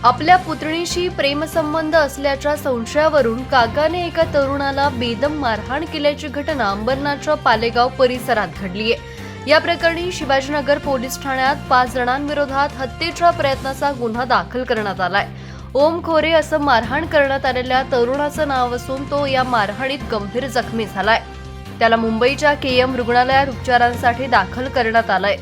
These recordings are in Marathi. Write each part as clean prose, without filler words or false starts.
आपल्या पुतणीशी प्रेमसंबंध असल्याच्या संशयावरून काकाने एका तरुणाला बेदम मारहाण केल्याची घटना अंबरनाथच्या पालेगाव परिसरात घडली आहे। या प्रकरणी शिवाजीनगर पोलीस ठाण्यात 5 जणांविरोधात हत्येच्या प्रयत्नाचा गुन्हा दाखल करण्यात आलाय। ओम खोरे असं मारहाण करण्यात आलेल्या तरुणाचं नाव असून तो या मारहाणीत गंभीर जखमी झालाय। त्याला मुंबईच्या केएम रुग्णालयात उपचारांसाठी दाखल करण्यात आलंय।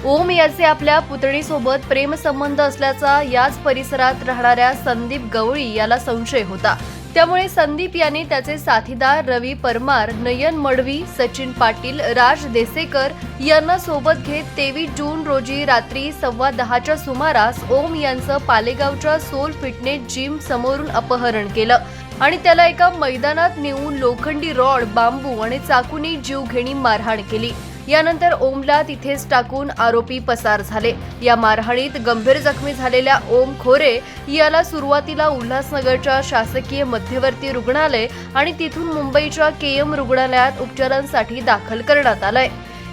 ओम याचे आपल्या पुतणीसोबत प्रेमसंबंध असल्याचा याच परिसरात राहणाऱ्या संदीप गवळी याला संशय होता। त्यामुळे संदीप याने त्याचे साथीदार रवी परमार, नयन मडवी, सचिन पाटील, राज देसेकर यांना सोबत घेत 23 जून रोजी रात्री 10:15च्या सुमारास ओम यांचं पालेगावच्या सोल फिटनेस जिम समोरून अपहरण केलं आणि त्याला एका मैदानात नेऊन लोखंडी रॉड, बांबू आणि चाकूने जीवघेणी मारहाण केली। यानंतर ओमला तिथेच टाकून आरोपी पसार झाले। या मारहाणीत गंभीर जखमी झालेल्या ओम खोरे याला सुरुवातीला उल्हासनगरच्या शासकीय मध्यवर्ती रुग्णालय आणि तिथून मुंबईच्या केएम रुग्णालयात उपचारांसाठी दाखल करण्यात आलंय।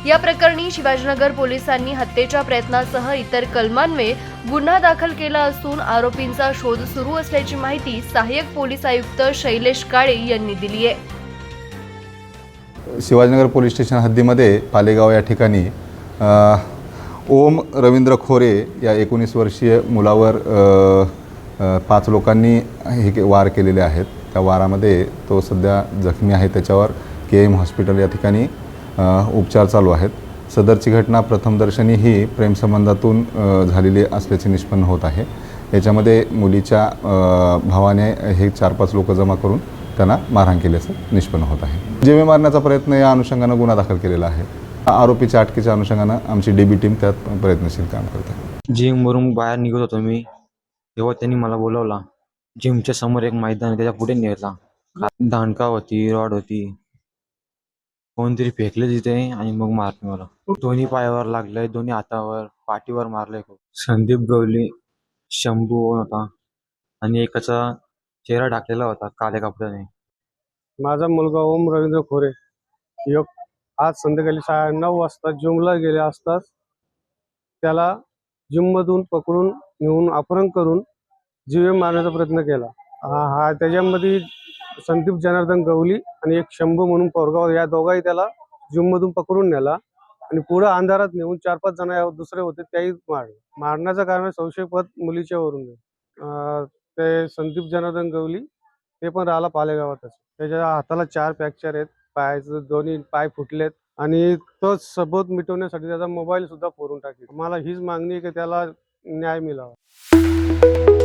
या प्रकरणी शिवाजीनगर पोलिसांनी हत्येच्या प्रयत्नासह इतर कलमांन्वये गुन्हा दाखल केला असून आरोपींचा शोध सुरू असल्याची माहिती सहाय्यक पोलीस आयुक्त शैलेश काळे यांनी दिली आहे। शिवाजीनगर पोलीस स्टेशन हद्दीमध्ये पालेगाव या ठिकाणी ओम रवींद्र खोरे या 19 वर्षीय मुलावर 5 लोकांनी हे वार केलेले आहेत। त्या वारामध्ये तो सध्या जखमी आहे। त्याच्यावर केएम हॉस्पिटल या ठिकाणी उपचार चालू आहेत। सदरची घटना प्रथमदर्शनी ही प्रेमसंबंधातून झालेली असल्याचे निष्पन्न होत आहे। याच्यामध्ये मुलीच्या भावाने हे 4-5 लोक जमा करून त्यांना मारहाण केल्याचं निष्पन्न होत आहे। जीवे मारण्याचा प्रयत्न या अनुषंगानं गुन्हा दाखल केलेला आहे। आरोपीच्या अटकेच्या अनुषंगानं आमची डीबी टीम त्यात प्रयत्नशील काम करत आहे। जिमवरून बाहेर निघत होतो मी, तेव्हा त्यांनी मला बोलावला। जिमच्या समोर एक मैदान आहे, त्याच्या पुढे नेला। दांडका होती, रॉड होती, कोणतरी फेकले तिथे आणि मग मारले मला। दोन्ही पायावर लागलंय, दोन्ही हातावर, पाठीवर मारलंय खूप। संदीप गवली, शंभू होता आणि एकाचा चेहरा ढाकलेला होता काळ्या कपड्याने। माझा मुलगा ओम रवींद्र खोरे आज संध्याकाळी 9:30 वाजता जिमला गेले असताच त्याला जिममधून पकडून नेऊन अपहरण करून जीवे मारण्याचा प्रयत्न केला। त्याच्यामध्ये संदीप जनार्दन गवली आणि एक शंभू म्हणून पोरगाव, या दोघांनी त्याला जिममधून पकडून नेला आणि पुढे अंधारात नेऊन 4-5 जण दुसरे होते त्याही मारले। मारण्याचं कारण संशयपद मुलीच्या वरून ते संदीप जनार्दन गवली ते पण राहिला पालेगावातच। त्याच्या हाताला 4 फ्रॅक्चर आहेत, पायाचे दोन्ही पाय फुटलेत आणि तो सबूत मिटवण्यासाठी त्याचा मोबाईल सुद्धा फोडून टाकले। मला हीच मागणी आहे की त्याला न्याय मिळावा।